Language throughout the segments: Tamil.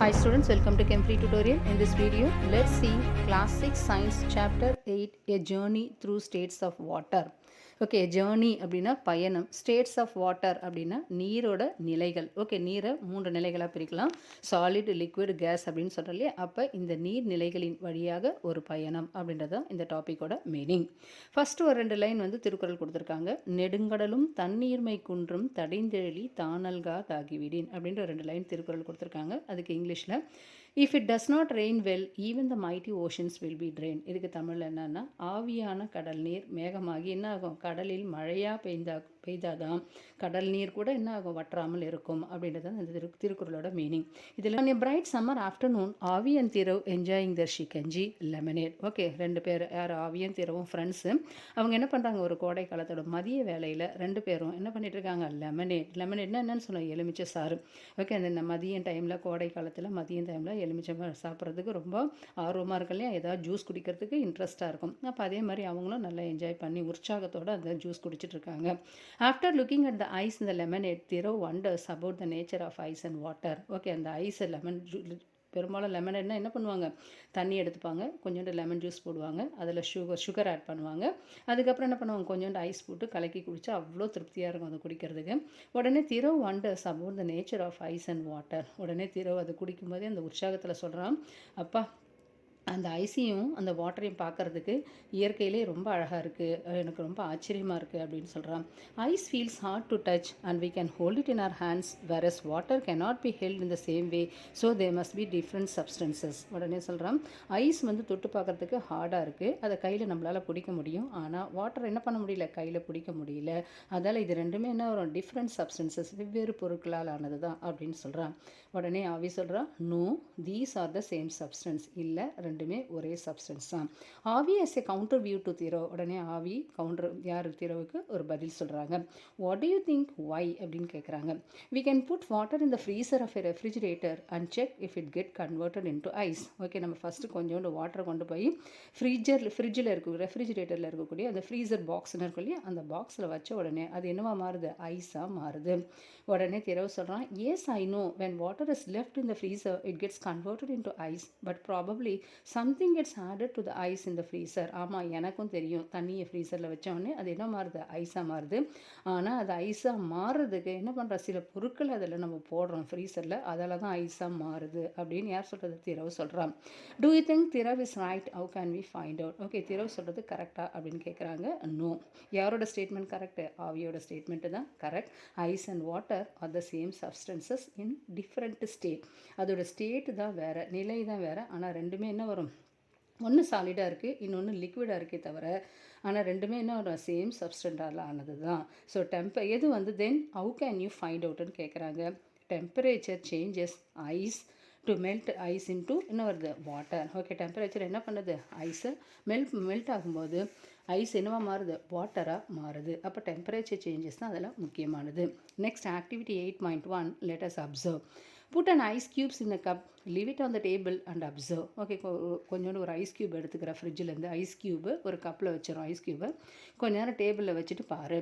Hi students, welcome to Chem Free tutorial. In this video, let's see class 6 science chapter 8, a journey through states of water. Okay, journey அப்படின்னா பயணம், ஸ்டேட்ஸ் ஆஃப் வாட்டர் அப்படின்னா நீரோட நிலைகள். ஓகே, நீரை 3 நிலைகளாக பிரிக்கலாம், சாலிட், லிக்விட், கேஸ் அப்படின்னு சொல்கிறோம் இல்லையா. அப்போ இந்த நீர் நிலைகளின் வழியாக ஒரு பயணம் அப்படின்றது இந்த டாப்பிக்கோட மீனிங். ஃபஸ்ட்டு ஒரு 2 லைன் வந்து திருக்குறள் கொடுத்துருக்காங்க. நெடுங்கடலும் தண்ணீர்மை குன்றும் தடைந்தெழி தானல்கா தாகிவிடின் அப்படின்ற 2 லைன் திருக்குறள் கொடுத்துருக்காங்க. அதுக்கு இங்கிலீஷில் if it does not rain well even the mighty oceans will be train. இதுக்கு தமிழில் என்னன்னா, ஆவியான கடல் நீர் மேகமாகி என்ன ஆகும், கடலில் மழையாக பெய்தாதான் கடல் நீர் கூட என்ன ஆகும், வற்றாமல் இருக்கும் அப்படின்றது இந்த திருக்குறளோட மீனிங். இதில் bright summer afternoon Avi and Thiru enjoying their shikanji lemonade. Okay, 2 பேர் யார், ஆவியும் திரவும் ஃப்ரெண்ட்ஸு. அவங்க என்ன பண்ணுறாங்க, ஒரு கோடை காலத்தோட மதிய வேலையில் 2 பேரும் என்ன பண்ணிட்டு இருக்காங்க, லெமனேட்னா என்னன்னு சொல்லுவாங்க, எலுமிச்சை சாறு. ஓகே, அந்த மதியம் டைமில், கோடை காலத்தில் மதியம் டைமில் எலுமிச்சை சாப்பிட்றதுக்கு ரொம்ப ஆர்வமாக இருக்கும் இல்லையா, ஏதாவது ஜூஸ் குடிக்கிறதுக்கு இன்ட்ரெஸ்ட்டாக இருக்கும். அப்போ அதே மாதிரி அவங்களும் நல்லா என்ஜாய் பண்ணி உற்சாகத்தோடு அந்த ஜூஸ் குடிச்சிட்டு இருக்காங்க. After looking at the ice இந்த lemonade Thiru wonders about the nature of ice and water. Okay, அந்த ஐஸ் பெரும்பாலும் லெமனேட்னா என்ன பண்ணுவாங்க, தண்ணி எடுத்துப்பாங்க, கொஞ்சோண்டு லெமன் ஜூஸ் போடுவாங்க, அதில் சுகர் ஆட் பண்ணுவாங்க. அதுக்கப்புறம் என்ன பண்ணுவாங்க, கொஞ்சோண்டு ஐஸ் போட்டு கலக்கி குடித்தா அவ்வளோ திருப்தியாக இருக்கும் அதை குடிக்கிறதுக்கு. உடனே Thiru wonders about the nature of ice and water. உடனே திரோ அதை குடிக்கும்போதே அந்த உற்சாகத்தில் சொல்கிறான், அப்பா அந்த ஐஸையும் அந்த வாட்டரையும் பார்க்குறதுக்கு இயற்கையிலே ரொம்ப அழகாக இருக்குது, எனக்கு ரொம்ப ஆச்சரியமாக இருக்குது அப்படின்னு சொல்கிறான். Ice feels hard to touch and we can hold it in our hands whereas water cannot be held in the same way so they must be different substances. உடனே சொல்கிறான், ஐஸ் வந்து தொட்டு பார்க்குறதுக்கு ஹார்டாக இருக்குது, அதை கையில் நம்மளால் பிடிக்க முடியும், ஆனால் வாட்டர் என்ன பண்ண முடியல, கையில் பிடிக்க முடியல. அதால் இது ரெண்டுமே என்ன வரும், டிஃப்ரெண்ட் சப்ஸ்டன்சஸ், வெவ்வேறு பொருட்களால் ஆனது தான் அப்படின்னு சொல்கிறான். உடனே ஆவி சொல்கிறான், no these are the same substance. இல்லை, ரெண்டுமே ஒரே சப்ஸ்டன்ஸ் தான். Avi has a counter view to Thiru. உடனே ஆவி கவுண்டர் யார், திரோவுக்கு ஒரு பதில் சொல்கிறாங்க. What do you think, why அப்படின்னு கேட்குறாங்க. We can put water in the freezer of a refrigerator and check if it get converted into ice. Okay, நம்ம ஃபஸ்ட்டு கொஞ்சோண்டு வாட்டரை கொண்டு போய் ஃப்ரிட்ஜில் ரெஃப்ரிஜிரேட்டரில் இருக்கக்கூடிய அந்த ஃப்ரீசர் பாக்ஸ்னு இருக்கும் இல்லையா, அந்த பாக்ஸில் வச்ச உடனே அது என்னவா மாறுது, ஐஸாக மாறுது. உடனே திரவு சொல்கிறான், yes I know when water is left in the freezer it gets converted into ice but probably something gets added to the ice in the freezer. ஆமாம், எனக்கும் தெரியும், தண்ணியை ஃப்ரீசரில் வச்சோடனே அது என்ன மாறுது, ஐஸாக மாறுது. ஆனால் அது ஐஸாக மாறுறதுக்கு என்ன பண்ணுற, சில பொருட்கள் அதில் நம்ம போடுறோம் ஃப்ரீசரில், அதால் தான் ஐஸாக மாறுது அப்படின்னு யார் சொல்கிறது, திரவு சொல்கிறான். Do you think Thiru is right, how can we find out. Okay, Thiru சொல்கிறது கரெக்டாக அப்படின்னு கேட்குறாங்க. நோ. யாரோட ஸ்டேட்மெண்ட் கரெக்டு, ஆவியோட ஸ்டேட்மெண்ட்டு தான் correct. Ice and water are the same substances in different state. அதோட ஸ்டேட்டு தான் வேறு, நிலை தான் வேறு, ஆனால் ரெண்டுமே என்ன வரும், ஒன்று சாலிடாக இருக்குது, இன்னொன்று லிக்விடாக இருக்கே தவிர, ஆனால் ரெண்டுமே என்ன வரும், சேம் சப்ஸ்டன்டால் ஆனது தான். ஸோ எது வந்து then how can you find அவுட்னு கேட்குறாங்க. Temperature changes ice to melt ice into என்ன வருது, வாட்டர். ஓகே, டெம்பரேச்சர் என்ன பண்ணுது, ஐஸை மெல்ட் ஆகும்போது ஐஸ் என்னவா மாறுது, வாட்டராக மாறுது. அப்போ டெம்பரேச்சர் சேஞ்சஸ் தான் அதில் முக்கியமானது. Next activity 8.1 let us observe. Put an ice cubes in a cup, leave it on the table and observe. Okay, கொஞ்சோண்டு ஒரு ஐஸ் க்யூப் எடுத்துக்கிற ஃப்ரிட்ஜிலேருந்து ஐஸ் க்யூபு ஒரு கப்பில் வச்சிடும். ஐஸ் க்யூபை கொஞ்ச நேரம் டேபிளில் வச்சுட்டு பாரு.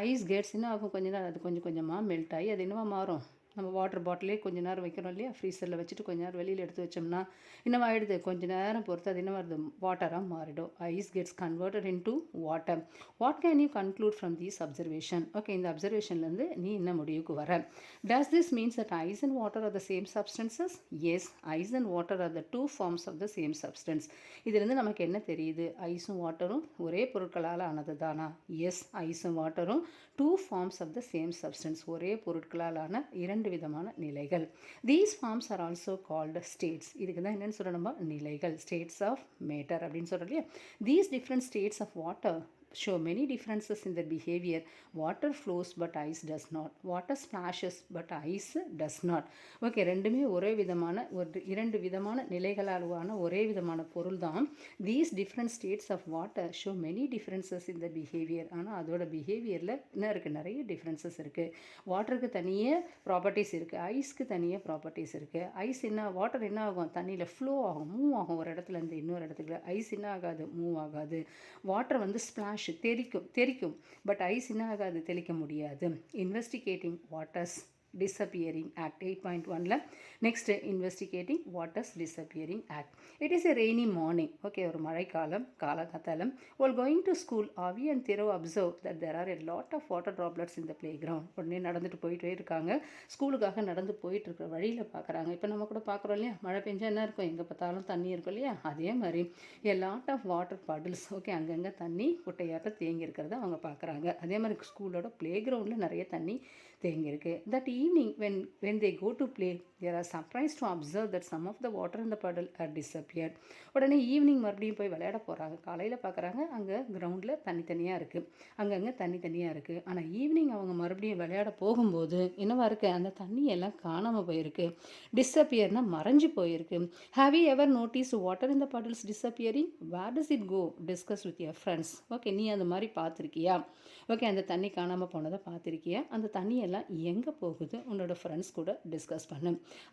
ஐஸ் கேட்ஸ் என்ன ஆகும், கொஞ்ச நேரம் அது கொஞ்சம் கொஞ்சமாக மெல்ட் ஆகி அது என்னவா மாறும், நம்ம வாட்டர் பாட்டிலே கொஞ்சம் நேரம் வைக்கிறோம் இல்லையா, ஃப்ரீசரில் வச்சுட்டு கொஞ்ச நேரம் வெளியில் எடுத்து வச்சோம்னா என்னவா ஆகிடுது, கொஞ்சம் நேரம் பொறுத்து அது என்ன வருது, வாட்டராக மாறிடும். Ice gets converted into water. What can you conclude from these observation. Okay, இந்த அப்சர்வேஷன்லேருந்து நீ என்ன முடிவுக்கு வர. Does this means that ice and water are the same substances. Yes, ice and water are the 2 forms of the same substance. இதுலேருந்து நமக்கு என்ன தெரியுது, ஐஸும் வாட்டரும் ஒரே பொருட்களால் ஆனது தானா. எஸ், ஐஸும் வாட்டரும் 2 forms of the same substance, ஒரே பொருட்களால் ஆன 2 விதமான நிலைகள். These forms are also called states. இதுக்கு தான் என்னென்னு சொல்கிறோம் நம்ம, நிலைகள், ஸ்டேட்ஸ் ஆஃப் மேட்டர் அப்படின்னு சொல்கிறோம் இல்லையா. These different states of water show many differences in their behavior. Water flows but ice does not. Water splashes but ice does not. Okay, ரெண்டுமே ஒரே விதமான இரண்டு விதமான நிலைகளான ஒரே விதமான பொருள் தான். These different states of water show many differences in the behavior. ஆனால் அதோட பிஹேவியரில் என்ன இருக்குது, நிறைய டிஃப்ரென்சஸ் இருக்குது. வாட்டருக்கு தனியே ப்ராப்பர்ட்டிஸ் இருக்குது, ஐஸ்க்கு தனியே ப்ராப்பர்ட்டிஸ் இருக்குது. ஐஸ் என்ன, வாட்டர் என்ன ஆகும், தண்ணியில் ஃப்ளோ ஆகும், மூவ் ஆகும் ஒரு இடத்துலேருந்து இன்னொரு இடத்துக்கு. ஐஸ் என்ன ஆகாது, மூவ் ஆகாது. வாட்டர் வந்து ஸ்ப்ளாஷ் தெரிக்கும், பட் ஐஸ் என்ன ஆகாது, தெளிக்க முடியாது. Investigating waters disappearing act 8.1ல next investigating water's disappearing act. It is a rainy morning. Okay, ஒரு மழைக்காலம் காலகாத்தாலம். While going to school, Avi and Thiro observed that there are a lot of water droplets in the playground. உடனே நடந்துட்டு போயிட்டே இருக்காங்க. ஸ்கூலுக்காக நடந்து போயிட்டு இருக்கிற வழியில் பார்க்குறாங்க. இப்போ நம்ம கூட பார்க்குறோம் இல்லையா, மழை பெஞ்சா என்ன இருக்கும், எங்கே பார்த்தாலும் தண்ணி இருக்கும் இல்லையா, அதே மாதிரி a lot of water puddles. Okay, அங்கங்கே தண்ணி குட்டையாட்ட தேங்கி இருக்கிறத அவங்க பார்க்குறாங்க. அதே மாதிரி ஸ்கூலோட பிளே கிரவுண்டில் நிறைய தண்ணி தேங்கியிருக்கு. That evening when they go to play, they are surprised to observe that some of the water in the puddle had disappeared. உடனே ஈவினிங் மறுபடியும் போய் விளையாட போகிறாங்க. காலையில் பார்க்குறாங்க அங்கே கிரவுண்டில் தனித்தனியாக இருக்குது, அங்கங்கே தனித்தனியாக இருக்குது. ஆனால் ஈவினிங் அவங்க மறுபடியும் விளையாட போகும்போது என்னவா இருக்குது, அந்த தண்ணி எல்லாம் காணாமல் போயிருக்கு. டிஸப்பியர்னா மறைஞ்சு போயிருக்கு. Have you ever notice water in the puddles disappearing? Where does it go? Discuss with your friends. Okay, நீ அந்த மாதிரி பார்த்துருக்கியா? ஓகே, அந்த தண்ணி காணாமல் போனதை பார்த்துருக்கியா? அந்த தண்ணி எல்லாம் எங்கே போகுது? உன்னோட ஃப்ரெண்ட்ஸ் கூட டிஸ்கஸ் பண்ணு.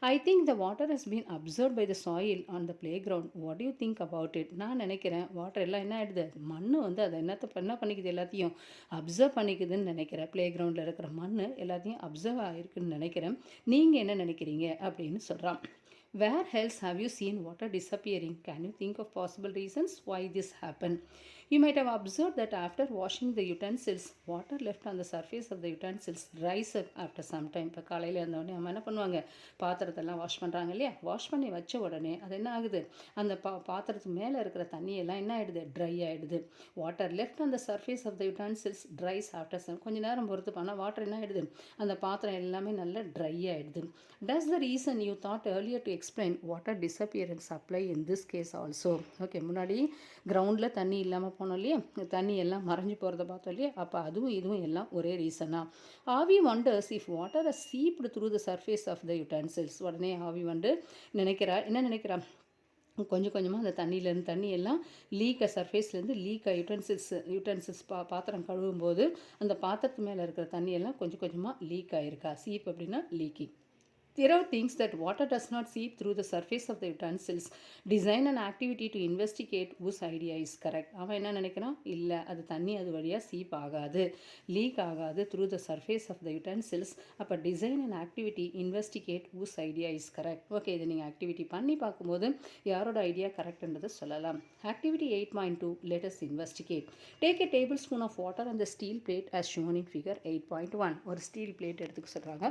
I think the water has been observe by the soil on the playground. What you think about it? நான் நினைக்கிறேன் வாட்டர் எல்லாம் என்ன ஆகிடுது, மண் வந்து அதை என்ன பண்ணிக்குது, எல்லாத்தையும் அப்சர்வ் பண்ணிக்குதுன்னு நினைக்கிறேன். பிளே கிரவுண்டில் இருக்கிற மண் எல்லாத்தையும் அப்சர்வ் ஆகிருக்குன்னு நினைக்கிறேன். நீங்கள் என்ன நினைக்கிறீங்க அப்படின்னு சொல்கிறான். Where else have you seen water disappearing? Can you think of possible reasons why this happened? You might have observed that after washing the utensils, water left on the surface of the utensils dries up after some time. இப்போ காலையில் இருந்தோடனே நம்ம என்ன பண்ணுவாங்க, பாத்திரத்தெல்லாம் வாஷ் பண்ணுறாங்க இல்லையா, வாஷ் பண்ணி வச்ச உடனே அது என்ன ஆகுது, அந்த பாத்திரத்துக்கு மேலே இருக்கிற தண்ணியெல்லாம் என்ன ஆகிடுது, ட்ரை ஆகிடுது. Water left on the surface of the utensils dries after some. கொஞ்சம் நேரம் பொறுத்து பண்ணால் வாட்டர் என்ன ஆகிடுது, அந்த பாத்திரம் எல்லாமே நல்லா ட்ரை ஆகிடுது. Does the reason you thought earlier to explain water disappearance apply in this case also? Okay, முன்னாடி கிரவுண்டில் தண்ணி இல்லாமல் போனோம் இல்லையா, தண்ணி எல்லாம் மறைஞ்சு போகிறத பார்த்தோம் இல்லையா, அப்போ அதுவும் இதுவும் எல்லாம் ஒரே ரீசனா? Avi wonders if water has seeped through the surface of the utensils. உடனே ஆவி வந்து என்ன நினைக்கிறா, கொஞ்சம் கொஞ்சமாக அந்த தண்ணியிலேருந்து தண்ணி எல்லாம் சர்ஃபேஸ்லேருந்து யுட்டன்சில்ஸ் பாத்திரம் கழுவும் போது அந்த பாத்திரத்து மேலே இருக்கிற தண்ணியெல்லாம் கொஞ்சம் கொஞ்சமாக லீக் ஆகிருக்கா. சீப் அப்படின்னா leaking. Thiro thinks that water does not seep through the surface of the utensils. Design an activity to investigate whose idea is correct. அவன் என்ன நினைக்கிறான், இல்லை அது தண்ணி அது வழியாக சீப் ஆகாது, லீக் ஆகாது through the surface of the utensils. அப்போ design and activity investigate whose idea is correct. Okay, இது நீங்கள் ஆக்டிவிட்டி பண்ணி பார்க்கும்போது யாரோட ஐடியா கரெக்டுன்றது சொல்லலாம். Activity 8.2 let us investigate. Take a tablespoon of water on the steel plate as shown in figure 8.1. ஒரு ஸ்டீல் பிளேட் எடுத்துக்க சொல்கிறாங்க.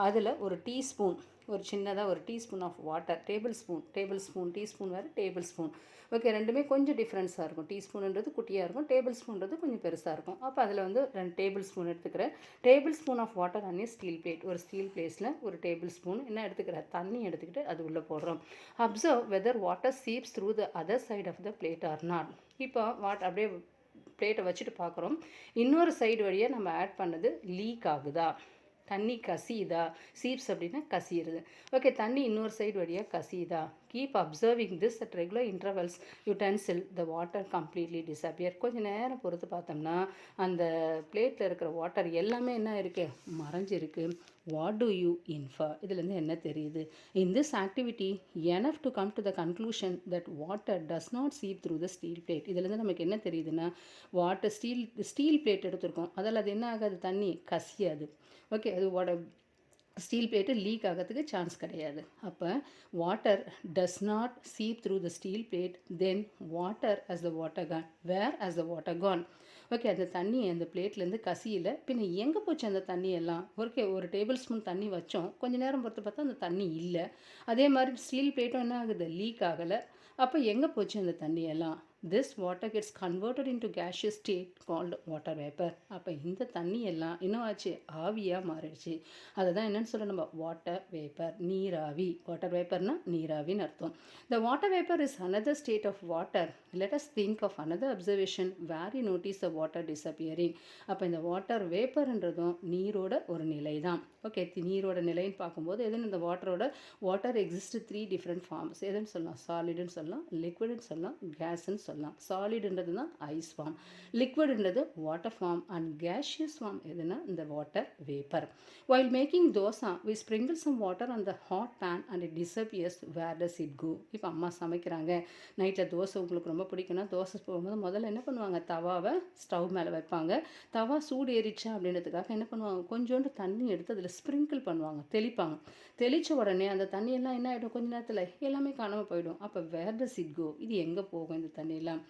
அதில் ஒரு டீஸ்பூன், ஒரு சின்னதாக ஒரு டீஸ்பூன் ஆஃப் வாட்டர், டீஸ்பூன் வேறு டேபிள் ஸ்பூன். ஓகே, ரெண்டுமே கொஞ்சம் டிஃப்ரென்ஸாக இருக்கும். டீஸ்பூன்ன்றது குட்டியாக இருக்கும், டேபிள் ஸ்பூன்றது கொஞ்சம் பெருசாக இருக்கும். அப்போ அதில் வந்து 2 டேபிள் ஸ்பூன் எடுத்துக்கிறேன். டேபிள் ஸ்பூன் ஆஃப் வாட்டர் அன்னே ஸ்டீல் பிளேட், ஒரு ஸ்டீல் பிளேஸில் ஒரு டேபிள் ஸ்பூன் என்ன எடுத்துக்கிறேன், தண்ணி எடுத்துக்கிட்டு அது உள்ளே போடுறோம். Observe whether water seeps through the other side of the plate or not. இப்போ அப்படியே பிளேட்டை வச்சுட்டு பார்க்குறோம், இன்னொரு சைடு வழியாக நம்ம ஆட் பண்ணது லீக் ஆகுதா, தண்ணி கசியுதா. சீப்ஸ் அப்படின்னா கசியுது. ஓகே, தண்ணி இன்னொரு சைடு வழியாக கசியுதா. Keep observing this at regular intervals until the water completely disappear. கொஞ்சம் நேரம் பொறுத்து பார்த்தோம்னா அந்த பிளேட்டில் இருக்கிற வாட்டர் எல்லாமே என்ன இருக்குது, மறைஞ்சிருக்கு. What do you infer? இதுலேருந்து என்ன தெரியுது? In this activity enough to come to the conclusion that water does not seep through the steel plate. இதுலேருந்து நமக்கு என்ன தெரியுதுன்னா, வாட்டர் ஸ்டீல் பிளேட் எடுத்திருக்கோம், அதில் அது என்ன ஆகாது, தண்ணி கசியாது. ஓகே, அது ஸ்டீல் பிளேட்டு லீக் ஆகிறதுக்கு சான்ஸ் கிடையாது. அப்போ water does not seep through the steel plate, then water as the water gone. Where as the water gone? Okay, அந்த தண்ணி அந்த பிளேட்லேருந்து கசியில் பின்ன எங்கே போச்சு அந்த தண்ணி எல்லாம்? ஓகே, ஒரு டேபிள் ஸ்பூன் தண்ணி வச்சோம், கொஞ்சம் நேரம் பொறுத்து பார்த்தா அந்த தண்ணி இல்லை. அதே மாதிரி ஸ்டீல் பிளேட்டும் என்ன ஆகுது, லீக் ஆகலை. அப்போ எங்கே போச்சு அந்த தண்ணி எல்லாம்? This water gets converted into gaseous state called water vapor. அப்போ இந்த தண்ணி எல்லாம் இன்னும் ஆச்சு, ஆவியாக மாறிடுச்சு. அதை தான் என்னென்னு சொல்ல நம்ம வாட்டர் வேப்பர், நீராவி. வாட்டர் வேப்பர்னா நீராவின்னு அர்த்தம். The water vapor is another state of water. Let us think of another observation where you notice the water disappearing. அப்போ இந்த வாட்டர் வேப்பர்ன்றதும் நீரோட ஒரு நிலை தான். ஓகே, நீரோட நிலைன்னு பார்க்கும்போது எதுன்னு இந்த வாட்டர் எக்ஸிஸ்ட் 3 different ஃபார்ம்ஸ். எதுன்னு சொல்லலாம், சாலிடுன்னு சொல்லலாம், லிக்விடுன்னு சொல்லலாம், கேஸ்ன்னு சொல்லலாம். சொல்லலாம். சாலிடுன்றது தான் ஐஸ் ஃபார்ம், லிக்விடுன்றது water form, and gaseous form எதுனா இந்த water vapour. While making dosa, we sprinkle some water on the hot pan and it disappears. Where does it go? இப்போ அம்மா சமைக்கிறாங்க, நைட்டில் தோசை உங்களுக்கு ரொம்ப பிடிக்குன்னா தோசை போகும்போது முதல்ல என்ன பண்ணுவாங்க, தவாவை ஸ்டவ் மேலே வைப்பாங்க. தவா சூடு ஏறிச்சா அப்படின்றதுக்காக என்ன பண்ணுவாங்க, கொஞ்சோண்டு தண்ணி எடுத்து அதில் ஸ்ப்ரிங்கிள் பண்ணுவாங்க, தெளிப்பாங்க. தெளித்த உடனே அந்த தண்ணியெல்லாம் என்ன ஆகிடும், கொஞ்ச நேரத்தில் எல்லாமே காணாமல் போயிடும். அப்போ வேர் டஸ் இட் கோ, இது எங்கே போகும் இந்த தண்ணியெல்லாம்?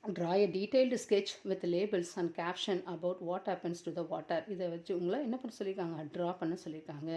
Draw a detailed sketch with labels and caption about what happens to the water. இதை வச்சு உங்களை என்ன பண்ண சொல்லியிருக்காங்க, ட்ரா பண்ண சொல்லியிருக்காங்க.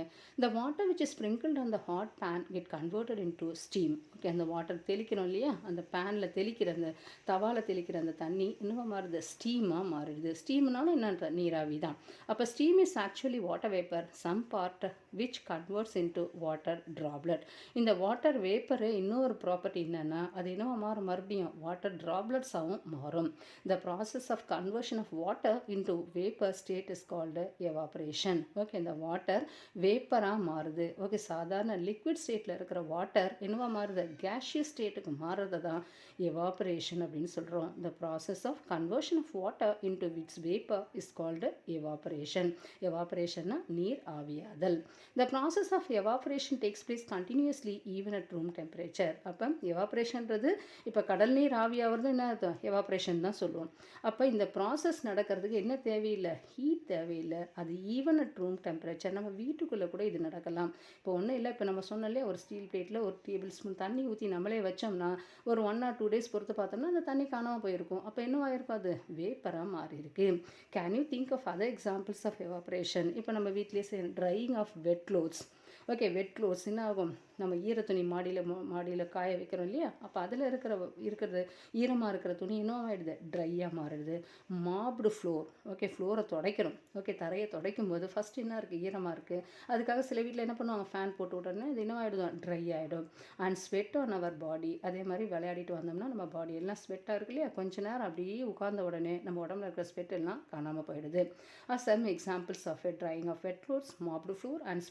The water which is sprinkled on the hot pan get converted into steam. Okay, அந்த வாட்டர் தெளிக்கிறோம் இல்லையா, அந்த பேனில் தெளிக்கிற அந்த தவாவில் தெளிக்கிற அந்த தண்ணி என்னவா மாறுது, ஸ்டீமாக மாறுது. ஸ்டீம்னாலும் என்னன்ற நீராவி தான். அப்போ steam is actually water vapour, some part which converts into water droplet. இந்த வாட்டர் வேப்பரு இன்னொரு ப்ராப்பர்ட்டி என்னென்னா, அது என்னவா மாறும், மறுபடியும் வாட்டர் ட்ராப்லெட்ஸாகவும் மாறும். The process of conversion of water into vapor state is called evaporation. Okay, இந்த வாட்டர் வேப்பராக மாறுது. ஓகே, சாதாரண லிக்விட் ஸ்டேட்டில் இருக்கிற வாட்டர் என்னவா மாறுது, கேஷியஸ் ஸ்டேட்டுக்கு மாறுறது தான் எவாபரேஷன் அப்படின்னு சொல்கிறோம். The process of conversion of water into its vapor is called evaporation. எவாபரேஷன்னா நீர் ஆவியாதல். The process of evaporation takes place continuously even at room temperature. அப்போ எவாபரேஷன்றது இப்போ கடல் நீர் ஆவியாகிறது என்ன அர்த்தம், எவாப்ரேஷன் தான் சொல்லுவோம். அப்போ இந்த ப்ராசஸ் நடக்கிறதுக்கு என்ன தேவையில்லை, ஹீட் தேவையில்லை. அது ஈவன் அட் ரூம் டெம்பரேச்சர். நம்ம வீட்டுக்குள்ளே கூட இது நடக்கலாம். இப்போ ஒன்றும் இல்லை, இப்போ நம்ம சொன்னாலே ஒரு ஸ்டீல் பிளேட்டில் ஒரு டேபிள் ஸ்பூன் தண்ணி ஊற்றி நம்மளே வச்சோம்னா ஒரு 1 or 2 days பொறுத்து பார்த்தோம்னா அந்த தண்ணி காணாமல் போயிருக்கும். அப்போ என்னவாயிருக்கும், அது வேப்பராக மாறி இருக்கு. Can you think of other examples of evaporation? இப்போ நம்ம வீட்லேயே செய்ய drying of wet clothes. Okay, wet clothes என்ன ஆகும், நம்ம ஈரத்துணி மாடியில் காய வைக்கிறோம் இல்லையா, அப்போ அதில் இருக்கிறது ஈரமாக இருக்கிற துணி இன்னும் ஆகிடுது, ட்ரையாக மாறிடுது. மாப்டு ஃப்ளோர். ஓகே, ஃப்ளோரை துடைக்கிறோம். ஓகே, தரையை துடைக்கும் போது ஃபஸ்ட் என்ன இருக்குது, ஈரமாக இருக்குது. அதுக்காக சில வீட்டில் என்ன பண்ணுவாங்க, ஃபேன் போட்டு விட்டோன்னா இது என்ன ஆகிடும், ட்ரை ஆகிடும். அண்ட் ஸ்வெட் ஆன் அவர் பாடி. அதே மாதிரி விளையாடிட்டு வந்தோம்னா நம்ம பாடி எல்லாம் ஸ்வெட்டாக இருக்கு இல்லையா, கொஞ்ச நேரம் அப்படியே உட்கார்ந்த உடனே நம்ம உடம்புல இருக்கிற ஸ்வெட் எல்லாம் காணாமல் போயிடுது. Some examples of a drying of wet clothes, mopped floor, and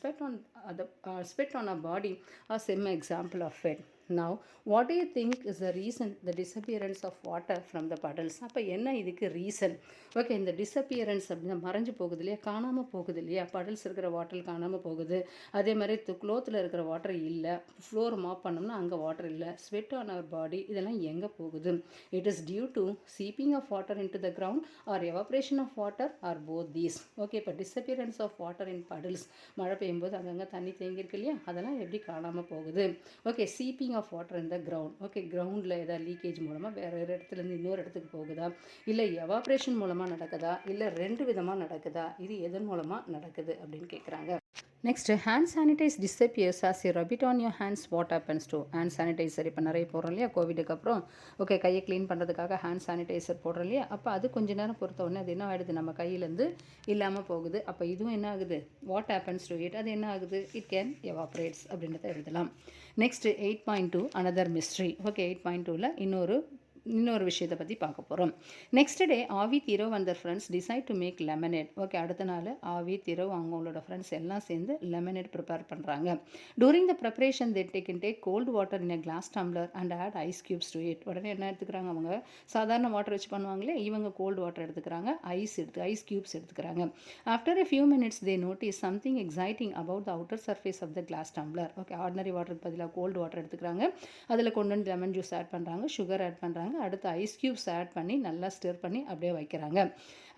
sweat on a body are some example of it. Now, what do you think is the reason the disappearance of water from the puddles? அப்போ என்ன இதுக்கு ரீசன்? ஓகே, இந்த டிஸப்பியரன்ஸ் அப்படின்னா மறைஞ்சு போகுது இல்லையா, காணாமல் போகுது இல்லையா, படல்ஸ் இருக்கிற வாட்டர் காணாமல் போகுது. அதே மாதிரி க்ளோத்தில் இருக்கிற வாட்டர் இல்லை, ஃப்ளோர் மாப் பண்ணோம்னா அங்கே வாட்டர் இல்லை, ஸ்வெட் ஆன் அவர் பாடி, இதெல்லாம் எங்கே போகுது? It is due to seeping of water into the ground or evaporation of water or both these. Okay, இப்போ disappearance of water in puddles, மழை பெய்யும்போது அங்கங்கே தண்ணி தேங்கியிருக்கு இல்லையா, அதெல்லாம் எப்படி காணாமல் போகுது? Okay, seeping of water in the ground. Okay, கிரவுண்டில் ஏதாவது லீக்கேஜ் மூலமாக வேறு இடத்துலேருந்து இன்னொரு இடத்துக்கு போகுதா, இல்லை எவாப்ரேஷன் மூலமாக நடக்குதா, இல்லை 2 விதமாக நடக்குதா, இது எதன் மூலமாக நடக்குது அப்படின்னு கேட்குறாங்க. Next, hand sanitise disappears as you rub it on your hands, what happens to? Hand sanitiser இப்போ நிறைய போடுறோம் இல்லையா கோவிடுக்கு அப்புறம். ஓகே, கையை க்ளீன் பண்ணுறதுக்காக ஹேண்ட் சானிடைசர் போடுறோம் இல்லையா, அப்போ அது கொஞ்ச நேரம் பொறுத்த உடனே அது என்ன ஆகிடுது, நம்ம கையிலேருந்து இல்லாமல் போகுது. அப்போ இதுவும் என்ன ஆகுது, வாட் ஹேப்பன்ஸ் டு இட், அது என்ன ஆகுது, இட் கேன் எவாப்ரேட்ஸ் அப்படின்றத எழுதலாம். Next 8.2 another mystery. ஓகே, 8.2ல் இன்னொரு விஷயத்தை பற்றி பார்க்க போகிறோம். Next day Avi Tirav and their friends decide to make lemonade. Okay, அடுத்த நாள் ஆவி திரவ் அவங்களோட ஃப்ரெண்ட்ஸ் எல்லாம் சேர்ந்து லெமனேட் ப்ரிப்பேர் பண்ணுறாங்க. During the preparation they take cold water in a glass tumbler and add ice cubes to it. உடனே என்ன எடுத்துக்கிறாங்க, அவங்க சாதாரண வாட்டர் வச்சு பண்ணுவாங்களே, இவங்க கோல்டு வாட்டர் எடுத்துக்கிறாங்க, ஐஸ் கியூப்ஸ் எடுத்துக்கிறாங்க. After a few minutes they notice something exciting about the outer surface of the glass tumbler. Okay, ordinary வாட்டருக்கு பதிலாக கோல்டு வாட்டர் எடுத்துக்கிறாங்க, அதில் கொண்டு வந்து லெமன் ஜூஸ் ஆட் பண்ணுறாங்க, சுகர் ஆட் பண்ணுறாங்க, அடுத்து ஐஸ் கியூப்ஸ் ஆட் பண்ணி நல்லா ஸ்டிர் பண்ணி அப்படியே வைக்கிறாங்க.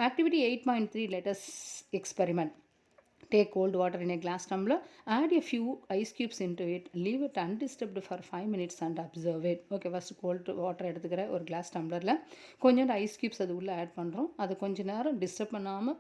Activity 8.3 let us experiment. Take cold water in a glass tumbler, add a few ice cubes into it, leave it undisturbed for 5 minutes and observe it. Okay, first cold water எடுத்துக்கிற ஒரு கிளாஸ் டம்ளரில் கொஞ்சோண்டு ஐஸ் கியூப்ஸ் அது உள்ளே ஆட் பண்ணுறோம். அது கொஞ்ச நேரம் டிஸ்டர்ப் பண்ணாமல்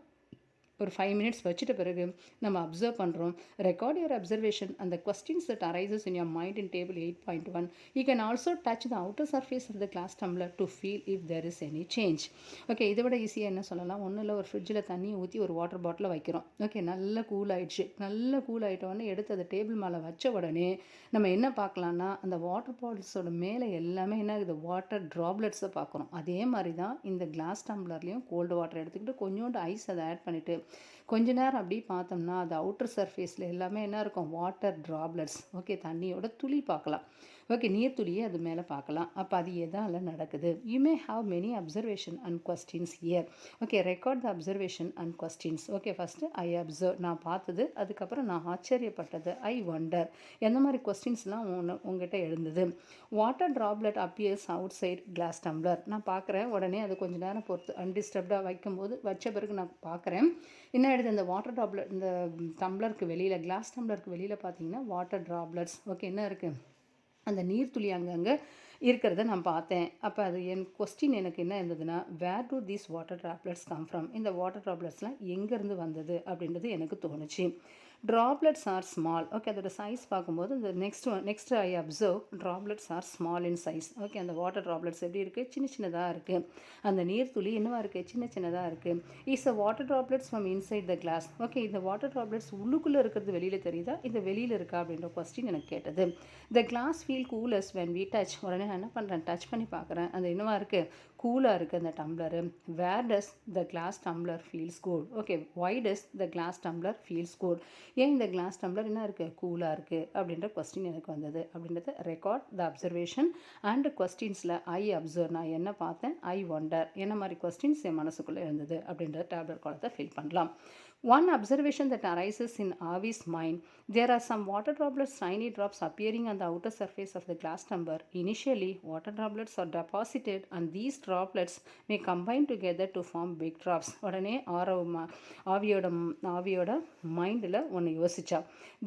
ஒரு 5 minutes வச்சுட்ட பிறகு நம்ம அப்சர்வ் பண்ணுறோம். Record your observation and the questions that arises in your mind in table 8.1. You can also touch the outer surface of the glass tumbler to feel if there is any change. Okay, இதை விட ஈஸியாக என்ன சொல்லலாம், ஒன்றும் இல்லை, ஒரு ஃப்ரிட்ஜில் தண்ணி ஊற்றி ஒரு வாட்டர் பாட்டில் வைக்கிறோம். ஓகே, நல்லா கூல் ஆகிடுச்சு. நல்லா கூல் ஆகிட்டோடனே எடுத்து அதை டேபிள் மேலே வச்ச உடனே நம்ம என்ன பார்க்கலான்னா, அந்த வாட்டர் பாட்டில்ஸோட மேலே எல்லாமே என்ன ஆகுது, வாட்டர் ட்ராப்லெட்ஸை பார்க்குறோம். அதே மாதிரி தான் இந்த கிளாஸ் டம்ளர்லேயும் கோல்டு வாட்டர் எடுத்துக்கிட்டு கொஞ்சோண்டு ஐஸ் அதை ஆட் பண்ணிவிட்டு கொஞ்ச நேரம் அப்படி பார்த்தோம்னா அது அவுட்டர் சர்ஃபேஸில் எல்லாமே என்ன இருக்கும், வாட்டர் ட்ராப்லெட்ஸ். ஓகே, தண்ணியோட துளி பார்க்கலாம். ஓகே, நீர்த்துளியை அது மேலே பார்க்கலாம். அப்போ அது எதால் நடக்குது? You may have many observation and questions year. Okay, record the observation and questions. Okay, first I observe, நான் பார்த்தது. அதுக்கப்புறம் நான் ஆச்சரியப்பட்டது, ஐ ஒண்டர். எந்த மாதிரி கொஸ்டின்ஸ்லாம் உங்ககிட்ட எழுந்தது? Water droplet appears outside glass tumbler. நான் பார்க்குறேன், உடனே அது கொஞ்சம் நேரம் பொறுத்து அன்டிஸ்டர்ப்டாக வைக்கும்போது வச்ச பிறகு நான் பார்க்குறேன் என்ன ஆகிடுது, இந்த வாட்டர் ட்ராப்லெட் இந்த டம்ளருக்கு வெளியில், கிளாஸ் டம்ளருக்கு வெளியில் பார்த்தீங்கன்னா வாட்டர் ட்ராப்லெட்ஸ். ஓகே, என்ன இருக்குது, அந்த நீர்த்துளி அங்கங்கே இருக்கிறத நான் பார்த்தேன். அப்போ அது என் கொஸ்டின் எனக்கு என்ன இருந்ததுன்னா, where do these water droplets come from. இந்த வாட்டர் ட்ராப்லெட்ஸ்லாம் எங்கேருந்து வந்தது அப்படின்றது எனக்கு தோணுச்சு. Droplets are small. ஓகே, அதோட சைஸ் பார்க்கும்போது இந்த next I observe droplets are small in size. Okay, அந்த வாட்டர் ட்ராப்லெட்ஸ் எப்படி இருக்குது, சின்ன சின்னதாக இருக்குது. அந்த நீர்த்துளி என்னவா இருக்குது, சின்ன சின்னதாக இருக்குது. Is a water droplets from inside the glass. Okay, இந்த வாட்டர் ட்ராப்லெட்ஸ் உள்ளுக்குள்ளே இருக்கிறது வெளியில் தெரியுதா, இந்த வெளியில் இருக்கா அப்படின்ற கொஸ்டின் எனக்கு கேட்டது. The glass feel cool when we touch. உடனே நான் என்ன பண்ணுறேன், டச் பண்ணி பார்க்குறேன். அந்த என்னவா இருக்குது, கூலாக இருக்குது அந்த tumbler. Where does the glass tumbler feels cool. Okay, why does the glass tumbler feels cool. ஏன் இந்த கிளாஸ் டம்ளர் என்ன இருக்குது, கூலாக இருக்குது அப்படின்ற கொஸ்டின் எனக்கு வந்தது. அப்படின்றது ரெக்கார்ட் த அப்சர்வேஷன் அண்ட் கொஸ்டின்ஸில் ஐ அப்சர்வ், நான் என்ன பார்த்தேன், ஐ ஒண்டர், என்ன மாதிரி கொஸ்டின்ஸ் என் மனசுக்குள்ளே இருந்தது அப்படின்ற டேப்லெட் காலத்தை ஃபில் பண்ணலாம். One observation that arises in Avi's mind, there are some water droplets, tiny drops appearing on the outer surface of the glass tumbler. Initially, water droplets are deposited and these droplets may combine together to form big drops. உடனே ஆவியோட மைண்டில் ஒன்று யோசிச்சா,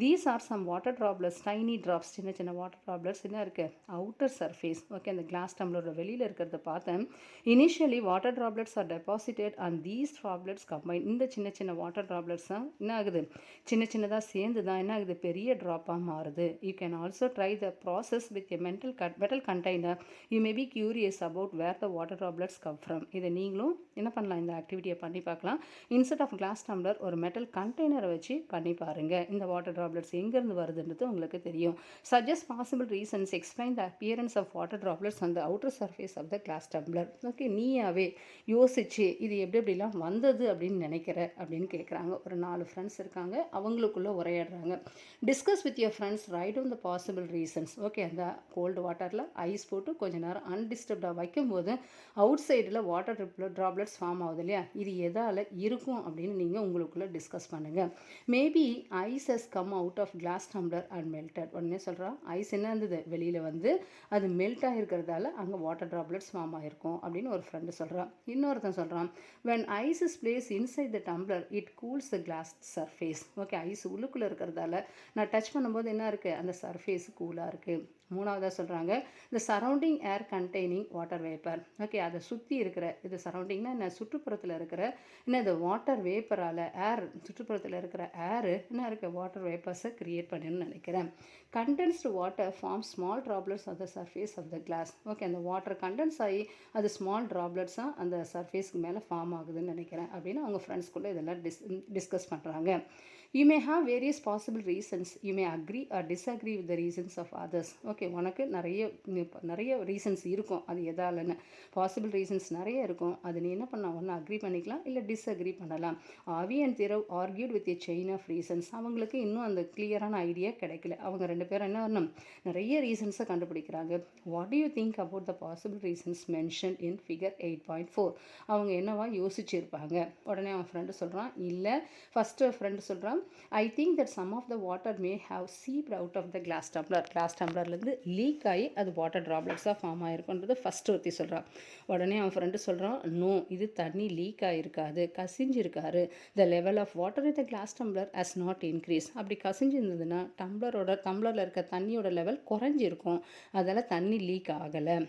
these are some water droplets, tiny drops, சின்ன சின்ன வாட்டர் ட்ராப்லெட்ஸ் என்ன இருக்குது, அவுட்டர் சர்ஃபேஸ். ஓகே, அந்த கிளாஸ் டம்ளரோட வெளியில் இருக்கிறத பார்த்தேன். Initially water droplets are deposited and these droplets combine. இந்த சின்ன சின்ன வாட்டர் ட்ராப்லெட்ஸ் தான் என்ன ஆகுது, சின்ன சின்னதாக சேர்ந்து தான் என்ன ஆகுது, பெரிய ட்ராப்பாக மாறுது. You can also try the process with a metal container. You may be curious about where the water droplets come from. இதை நீங்களும் என்ன பண்ணலாம், இந்த ஆக்டிவிட்டியை பண்ணி பார்க்கலாம். இன்ஸ்டெட் ஆஃப் கிளாஸ் டம்ளர் ஒரு மெட்டல் கண்டெய்னரை வச்சு பண்ணி பாருங்கள். இந்த வாட்டர் ட்ராப்லெட்ஸ் எங்கேருந்து வருதுன்றது உங்களுக்கு தெரியும். Suggest possible reasons, explain the appearance of water droplets on the outer surface of the glass tumbler. Okay, நீயாவே யோசிச்சு இது எப்படிலாம் வந்தது அப்படின்னு நினைக்கிற அப்படின்னு கேட்குறாங்க. ஒரு 4 ஃப்ரெண்ட்ஸ் இருக்காங்க, அவங்களுக்குள்ளே உரையாடுறாங்க. Discuss with your friends, write on the possible reasons. Okay, அந்த கோல்டு வாட்டரில் ஐஸ் போட்டு கொஞ்சம் நேரம் அன்டிஸ்டர்ப்டாக வைக்கும்போது அவுட் சைடில் வாட்டர் ட்ராப்லெட்ஸ் ஃபார்ம் ஆகுது இல்லையா, இது எதால் இருக்கும் அப்படின்னு நீங்கள் உங்களுக்குள்ளே டிஸ்கஸ் பண்ணுங்கள். Maybe ice has come out of glass tumbler and melted. உடனே சொல்கிறான், ஐஸ் என்ன இருந்தது, வெளியில் வந்து அது மெல்ட் ஆகிருக்கிறதால அங்கே வாட்டர் ட்ராப்லெட்ஸ் ஃபார்ம் ஆகிருக்கும் அப்படின்னு ஒரு ஃப்ரெண்டு சொல்கிறான். இன்னொருத்தன் சொல்கிறான், when ice is placed inside the tumbler it cools the glass surface. Okay, ice உள்ளுக்குள்ளே இருக்கிறதால நான் டச் பண்ணும்போது என்ன இருக்குது, அந்த சர்ஃபேஸ் கூலாக இருக்குது. மூணாவதாக சொல்கிறாங்க, இந்த சரௌண்டிங் ஏர் கண்டெய்னிங் வாட்டர் வேப்பர். ஓகே, அதை சுற்றி இருக்கிற இது சரௌண்டிங்னா என்ன, சுற்றுப்புறத்தில் இருக்கிற என்ன, இந்த வாட்டர் வேப்பரால் ஏர், சுற்றுப்புறத்தில் இருக்கிற ஏரு என்ன இருக்குது, வாட்டர் வேப்பர்ஸை க்ரியேட் பண்ணணும்னு நினைக்கிறேன். Condensed water form small droplets of the surface of the glass. Okay, அந்த வாட்டர் கண்டென்ஸ் ஆகி அது ஸ்மால் ட்ராப்லெட்ஸாக அந்த சர்ஃபேஸ்க்கு மேலே ஃபார்ம் ஆகுதுன்னு நினைக்கிறேன் அப்படின்னு அவங்க ஃப்ரெண்ட்ஸ்குள்ளே இதெல்லாம் டிஸ்கஸ் பண்ணுறாங்க. You may have various possible reasons. You may agree or disagree with the reasons of others. Okay, உனக்கு நிறைய ரீசன்ஸ் இருக்கும், அது எதாலன்னு பாசிபிள் ரீசன்ஸ் நிறைய இருக்கும். அது நீ என்ன பண்ணலாம், ஒன்று அக்ரி பண்ணிக்கலாம், இல்லை டிஸ்அக்ரி பண்ணலாம். Avi and Tirav argued with a chain of reasons. அவங்களுக்கு இன்னும் அந்த கிளியரான ஐடியா கிடைக்கல. அவங்க 2 பேரும் என்ன பண்ணணும், நிறைய ரீசன்ஸை கண்டுபிடிக்கிறாங்க. What do you think about the possible reasons mention in figure 8.4? அவங்க என்னவா யோசிச்சிருப்பாங்க. உடனே அவன் ஃப்ரெண்டு சொல்கிறான், இல்லை, ஃபஸ்ட்டு ஃப்ரெண்டு சொல்கிறான், I think that some of the water may have seeped out of the glass tumbler. Glass டம்ளர்லேருந்து லீக் ஆகி அது வாட்டர் ட்ராப்லெட்ஸாக ஃபார்ம் ஆகிருக்குன்றது ஃபஸ்ட்டு ஒருத்தி சொல்கிறான். உடனே அவன் ஃப்ரெண்டு சொல்கிறான், நோ, இது தண்ணி லீக் ஆகிருக்காது, கசிஞ்சிருக்காரு. The level of water in the glass tumbler has not increase. அப்படி கசிஞ்சிருந்ததுன்னா டம்ளரில் இருக்க தண்ணியோட லெவல் குறைஞ்சிருக்கும், அதில் தண்ணி லீக் ஆகலை.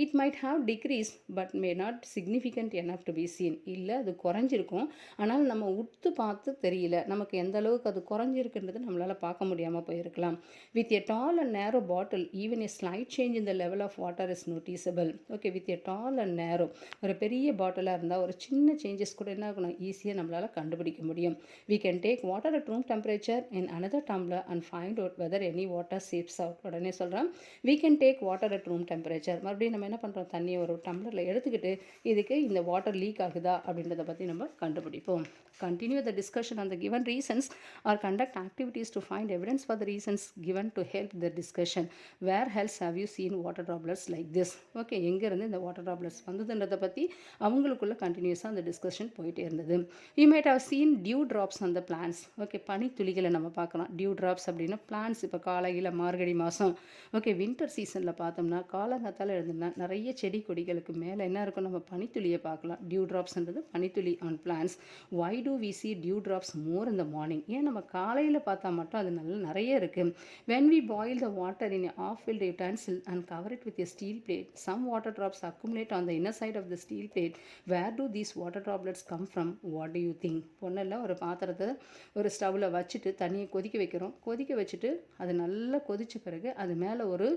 It might have decreased but may not significant enough to be seen. இல்லை, அது குறைஞ்சிருக்கும், ஆனால் நம்ம உத்து பார்த்து தெரியல, நமக்கு எந்த அளவுக்கு அது குறைஞ்சிருக்குன்றது நம்மளால் பார்க்க முடியாமல் போயிருக்கலாம். With a tall and narrow bottle, even a slight change in the level of water is noticeable. Okay, with a tall and narrow, ஒரு பெரிய பாட்டிலாக இருந்தால் ஒரு சின்ன சேஞ்சஸ் கூட என்ன ஆகணும், ஈஸியாக நம்மளால் கண்டுபிடிக்க முடியும். We can take water at room temperature in another tumbler and find out whether any water seeps out. உடனே சொல்கிறோம், we can take water at room temperature. மறுபடியும் நம்ம என்ன பண்ணுறோம், தண்ணியை ஒரு டம்ளரில் எடுத்துக்கிட்டு இதுக்கு இந்த வாட்டர் லீக் ஆகுதா அப்படின்றத பற்றி நம்ம கண்டுபிடிப்போம். Continue the discussion on the given reasons or conduct activities to find evidence for the reasons given to help the discussion. Where else have you seen water droplets like this? Okay, எங்கேருந்து இந்த வாட்டர் ட்ராப்லெட்ஸ் வந்ததுன்றதை பற்றி அவங்களுக்குள்ள கண்டினியூஸாக அந்த டிஸ்கஷன் போயிட்டே இருந்தது. You might have seen dew drops on the plants. ஓகே, பனித்துளிகளை நம்ம பார்க்கலாம். டியூ ட்ராப்ஸ் அப்படின்னா பிளான்ஸ். இப்போ காலையில் மார்கழி மாதம், ஓகே, வின்டர் சீசனில் பார்த்தோம்னா காலங்காத்தால் எழுதுனா நிறைய செடி கொடிகளுக்கு மேலே என்ன இருக்கும், நம்ம பனித்துளியை பார்க்கலாம். டியூ ட்ராப்ஸ்ன்றது பனித்துளி on plants. Why do we see dew drops more in the morning? ஏன் நம்ம காலையில் பார்த்தா மட்டும் அது நிறைய இருக்குது. When we boil the water in a half-filled utensil and cover it with a steel plate, some water drops accumulate on the inner side of the steel plate. Where do these water droplets come from? What do you think? ஒன்றில் ஒரு பாத்திரத்தை ஒரு ஸ்டவ்வில் வச்சுட்டு தண்ணியை கொதிக்க வைக்கிறோம். கொதிக்க வச்சுட்டு அது நல்லா கொதித்த பிறகு அது மேலே ஒரு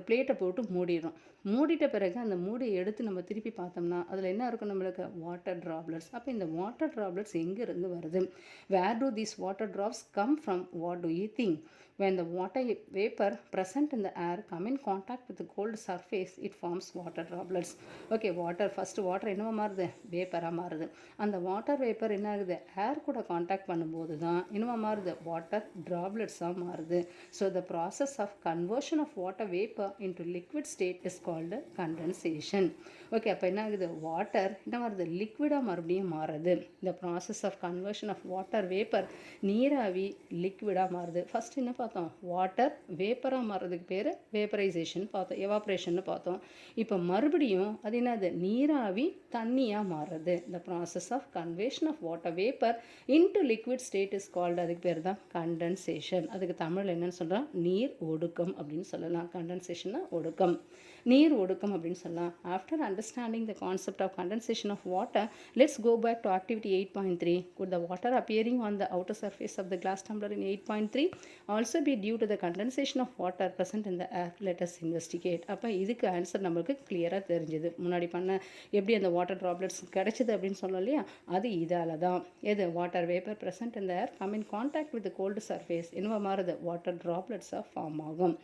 பிளேட்டை போட்டு மூடிடும். மூடிட்ட பிறகு அந்த மூடியை எடுத்து நம்ம திருப்பி பார்த்தோம்னா அதில் என்ன இருக்கும், நம்மளுக்கு வாட்டர் ட்ராப்லெட்ஸ். அப்போ இந்த வாட்டர் ட்ராப்லெட்ஸ் எங்கேருந்து வருது? Where do these water drops come from? What do you think? When the water vapor present in the air come in contact with the cold surface, it forms water droplets. Okay, first water என்னவா மாறுது, வேப்பராக மாறுது. அந்த வாட்டர் வேப்பர் என்ன ஆகுது, ஏர் கூட காண்டாக்ட் பண்ணும்போது தான் என்னவா மாறுது, வாட்டர் ட்ராப்லெட்ஸாக மாறுது. So the process of conversion of water vapor into liquid state is called condensation. Okay, அப்போ என்ன ஆகுது, வாட்டர் என்ன வருது, லிக்விடாக மறுபடியும் மாறுது. இந்த process of conversion of water vapour, நீராவி லிக்விடாக மாறுது. ஃபஸ்ட் என்ன பார்த்தோம், வாட்டர் வேப்பராக மாறுறதுக்கு பேர் வேப்பரைசேஷன் பார்த்தோம், எவாப்ரேஷன் பார்த்தோம். இப்போ மறுபடியும் அது என்னது, நீராவி தண்ணியாக மாறுறது. இந்த process of conversion of water vapour into liquid state is called, அதுக்கு பேர் தான் கண்டென்சேஷன். அதுக்கு தமிழ் என்னன்னு சொல்கிறோம், நீர் ஒடுக்கம் அப்படின்னு சொல்லலாம். கண்டென்சேஷன்னா ஒடுக்கம், நீர் ஒடுக்கம் அப்படின்னு சொல்லலாம். After understanding the concept of condensation of water, let's go back to activity 8.3. Could the water appearing on the outer surface of the glass tumbler in 8.3 also be due to the condensation of water present in the air? Let us investigate. அப்போ இதுக்கு ஆன்சர் நம்மளுக்கு கிளியராக தெரிஞ்சுது. முன்னாடி பண்ண எப்படி அந்த வாட்டர் ட்ராப்லெட்ஸ் கிடைச்சிது அப்படின்னு சொல்லலாம் இல்லையா, அது இதால் தான். எது, water vapour present in the air come in contact with the cold surface, என்னவா மாறுது, வாட்டர் ட்ராப்லெட்ஸாக ஃபார்ம் ஆகும்.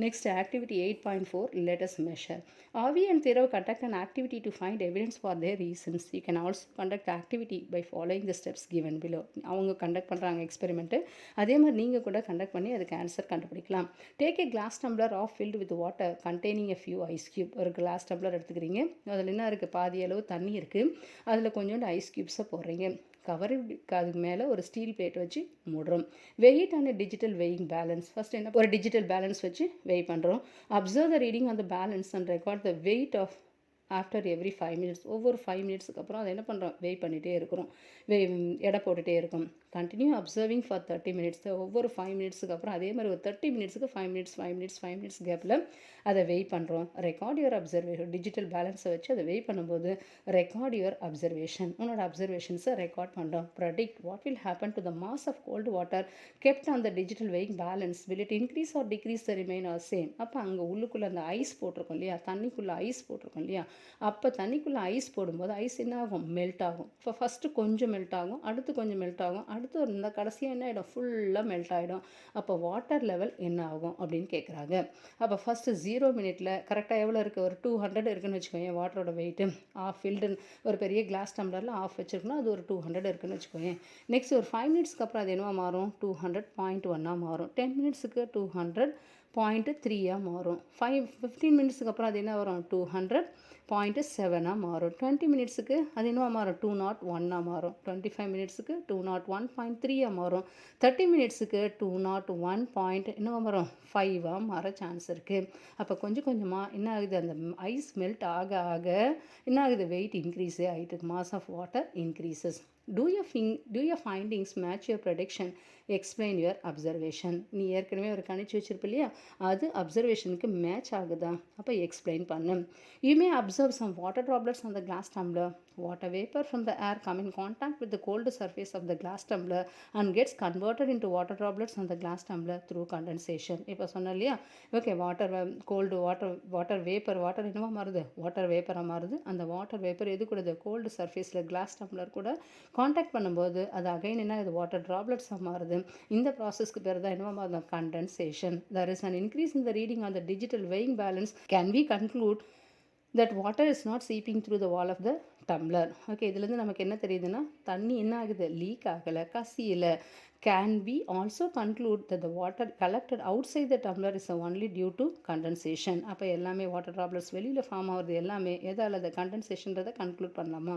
Next, activity 8.4, let us measure. Avi and Thirav conduct an activity to find evidence for their reasons. You can also conduct activity by following the steps given below. அவங்க கண்டக்ட் பண்ணுறாங்க எக்ஸ்பெரிமெண்ட்டு, அதே மாதிரி நீங்கள் கூட கண்டக்ட் பண்ணி அதுக்கு ஆன்சர் கண்டுபிடிக்கலாம். Take a glass tumbler half filled with water containing a few ice cube. ஒரு கிளாஸ் டம்ளர் எடுத்துக்கிறீங்க, அதில் என்ன இருக்குது, பாதி அளவு தண்ணி இருக்குது, அதில் கொஞ்சோண்டு ஐஸ் க்யூப்ஸை போடுறீங்க. கவர், அதுக்கு மேலே ஒரு ஸ்டீல் பிளேட் வச்சு மூடுறோம். Weight and digital weighing balance. First என்ன, ஒரு டிஜிட்டல் பேலன்ஸ் வச்சு வெயிட் பண்ணுறோம். Observe the reading on the balance and record the weight of after every 5 minutes. ஒவ்வொரு 5 minutesக்கு அப்புறம் அதை என்ன பண்ணுறோம், வெயிட் பண்ணிகிட்டே இருக்கிறோம், எடை போட்டுகிட்டே இருக்கும். Continue observing for 30 minutes. ஒவ்வொரு 5 minutesக்கு அப்புறம் அதே மாதிரி ஒரு 30 minutesக்கு 5 minutes கேப்பில் அதை வெயிட் பண்ணுறோம். Record your observation. டிஜிட்டல் பேலன்ஸை வச்சு அதை வெயிட் பண்ணும்போது ரெக்கார்ட் யுவர் அப்சர்வேஷன், உன்னோட அப்சர்வேஷன்ஸை ரெக்கார்ட் பண்ணுறோம். Predict what will happen to the mass of cold water kept on the digital weighing balance. Will it increase or decrease the remain or same. அப்போ அங்கே உள்ளுக்குள்ளே அந்த ஐஸ் போட்டிருக்கோம் இல்லையா, தண்ணிக்குள்ளே ஐஸ் போட்டிருக்கோம் இல்லையா, அப்போ தண்ணிக்குள்ளே ஐஸ் போடும்போது ஐஸ் என்ன ஆகும், மெல்ட் ஆகும். இப்போ ஃபஸ்ட்டு கொஞ்சம் மெல்ட் ஆகும், அடுத்து கொஞ்சம் மெல்ட் ஆகும், அடுத்து ஒரு இந்த கடைசியாக என்ன ஆகிடும், ஃபுல்லாக மெல்ட் ஆகிடும். அப்போ வாட்டர் லெவல் என்ன ஆகும் அப்படின்னு கேட்குறாங்க. அப்போ ஃபஸ்ட்டு 0 minute கரெக்டாக எவ்வளோ இருக்குது, ஒரு 200 இருக்குதுன்னு வச்சுக்கோங்க வாட்டரோட வெயிட்டு. ஆஃப் ஃபில்டுன்னு ஒரு பெரிய கிளாஸ் டம்ளரில் ஆஃப் வச்சுருக்கணும், அது ஒரு 200 இருக்குதுன்னு வச்சுக்கோங்க. நெக்ஸ்ட் ஒரு 5 minutesக்கு அப்புறம் அது என்னவா மாறும், 200.1 மாறும். 10 minutesக்கு 200.3 மாறும். 15 minutesக்கு அப்புறம் அது என்ன வரும், 200.7 மாறும். 20 minutesக்கு அது என்னவா மாறும், 201 மாறும். 25 minutesக்கு 201.3 மாறும். 30 minutesக்கு 201 என்னவா மாறும், 5 மாற சான்ஸ் இருக்குது. அப்போ கொஞ்சம் கொஞ்சமாக என்ன ஆகுது, அந்த ஐஸ் மெல்ட் ஆக ஆக என்ன ஆகுது, வெயிட் இன்க்ரீஸே ஆகிட்டு, mass of water increases. Do your findings match your prediction? Explain your observation. நீ ஏற்கனவே ஒரு கணிச்சு வச்சிருப்ப இல்லையா, அது அப்சர்வேஷனுக்கு மேட்ச் ஆகுதா, அப்போ எக்ஸ்பிளைன் பண்ணு. You may observe some water droplets on the glass tumbler. Water vapor from the air come in contact with the cold surface of the glass tumbler and gets converted into water droplets on the glass tumbler through condensation. இப்போ சொன்னோம் இல்லையா, ஓகே, வாட்டர் வேப்பர் என்னவா மாறுது, வாட்டர் வேப்பராக மாறுது. அந்த வாட்டர் வேப்பர் எது கூட, கோல்டு சர்ஃபேஸில் கிளாஸ் டம்ளர் கூட காண்டாக்ட் பண்ணும்போது அது அகைன் என்ன, இது வாட்டர் ட்ராப்லெட்ஸாக மாறுது. இந்த ப்ராசஸ்க்கு பேர் தான் என்னவா மாறுது, condensation. There is an increase in the reading on the digital weighing balance. Can we conclude that water is not seeping through the wall of the tumbler. Okay, இதுலேருந்து நமக்கு என்ன தெரியுதுன்னா, தண்ணி என்ன ஆகுது, லீக் ஆகலை, கசியல. Can we also conclude that the water collected outside the tumbler is only due to condensation? அப்போ எல்லாமே வாட்டர் ட்ராப்லெட்ஸ் வெளியில் ஃபார்ம் ஆகுறது எல்லாமே எதால் அந்த கண்டென்சேஷன்றதை கன்க்ளூட் பண்ணலாமா?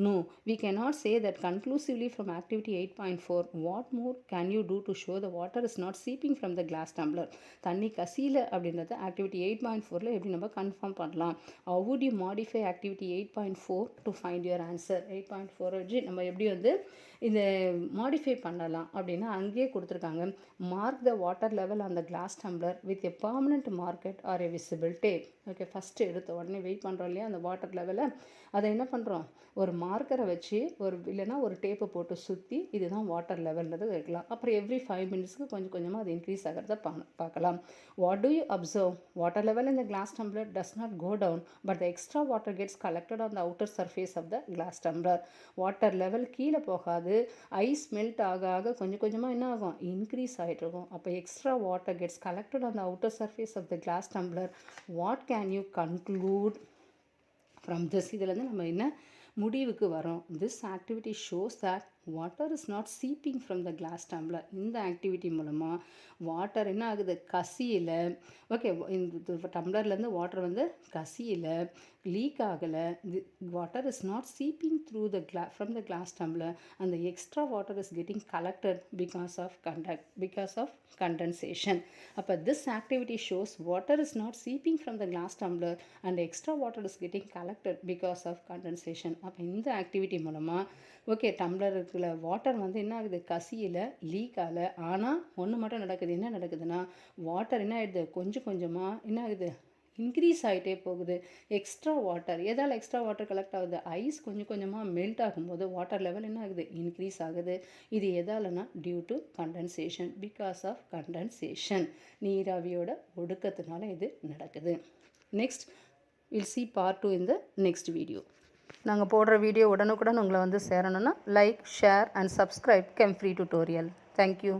No, we cannot say that conclusively from activity 8.4. What more can you do to show the water is not seeping from the glass tumbler? தண்ணி கசியல அப்படின்றத ஆக்டிவிட்டி 8.4ல எப்படி நம்ம கன்ஃபார்ம் பண்ணலாம்? How would you modify activity 8.4 to find your answer? 8.4 வச்சு நம்ம எப்படி வந்து இதை மாடிஃபை பண்ணலாம் அப்படின்னா அங்கேயே கொடுத்துருக்காங்க. Mark the water level on the glass tumbler with a permanent marker or a visible tape. Okay, first எடுத்த உடனே வெயிட் பண்ணுறோம் இல்லையா அந்த வாட்டர் லெவலை, அதை என்ன பண்ணுறோம், ஒரு மார்க்கரை வச்சு இல்லைன்னா ஒரு டேப்பை போட்டு சுற்றி இதுதான் வாட்டர் லெவல்ன்றது வைக்கலாம். அப்புறம் எவ்ரி 5 மினிட்ஸ்க்கு கொஞ்சம் கொஞ்சமாக அது இன்க்ரீஸ் ஆகிறத பார்க்கலாம். What do you observe? Water level இந்த glass tumbler does not go down but the extra water gets collected on the outer surface of the glass tumbler. Water level கீழே போகாது, ஐஸ் மெல்ட் ஆக ஆக கொஞ்சம் கொஞ்சமாக என்ன ஆகும், இன்க்ரீஸ் ஆகிட்டு இருக்கும். அப்போ extra water gets collected on the outer surface of the glass tumbler. What can you conclude from this? இதுலேருந்து நம்ம என்ன முடிவுக்கு வரோம்? This activity shows that water is not seeping from the glass tumbler. இந்த ஆக்டிவிட்டி மூலமாக வாட்டர் என்ன ஆகுது, கசியில். ஓகே, இந்த டம்ளர்லேருந்து வாட்டர் வந்து கசியில், லீக் ஆகலை. Water is not seeping through the from the glass tumbler and the extra water is getting collected because of condensation. அப்போ this activity shows water is not seeping from the glass tumbler and extra water is getting collected because of condensation. அப்போ இந்த ஆக்டிவிட்டி மூலமாக ஓகே டம்ளர் இருக்குல்ல வாட்டர் வந்து என்ன ஆகுது, கசியில், லீக் ஆகலை. ஆனால் ஒன்று மட்டும் நடக்குது. என்ன நடக்குதுன்னா வாட்டர் என்ன ஆகிடுது, கொஞ்சம் கொஞ்சமாக என்ன ஆகுது, இன்க்ரீஸ் ஆகிட்டே போகுது. எக்ஸ்ட்ரா வாட்டர் எதால் எக்ஸ்ட்ரா வாட்டர் கலெக்ட் ஆகுது, ஐஸ் கொஞ்சம் கொஞ்சமாக மெல்ட் ஆகும்போது வாட்டர் லெவல் என்ன ஆகுது, இன்க்ரீஸ் ஆகுது. இது எதாலனா due to condensation, because of condensation. நீராவியோட ஒடுக்கத்தினால இது நடக்குது. Next will see part 2 in the next video. நாங்கள் போடுற வீடியோ உடனுக்குடன் உங்களை வந்து சேரணும்னா like, share and subscribe Kemfree tutorial. Thank you.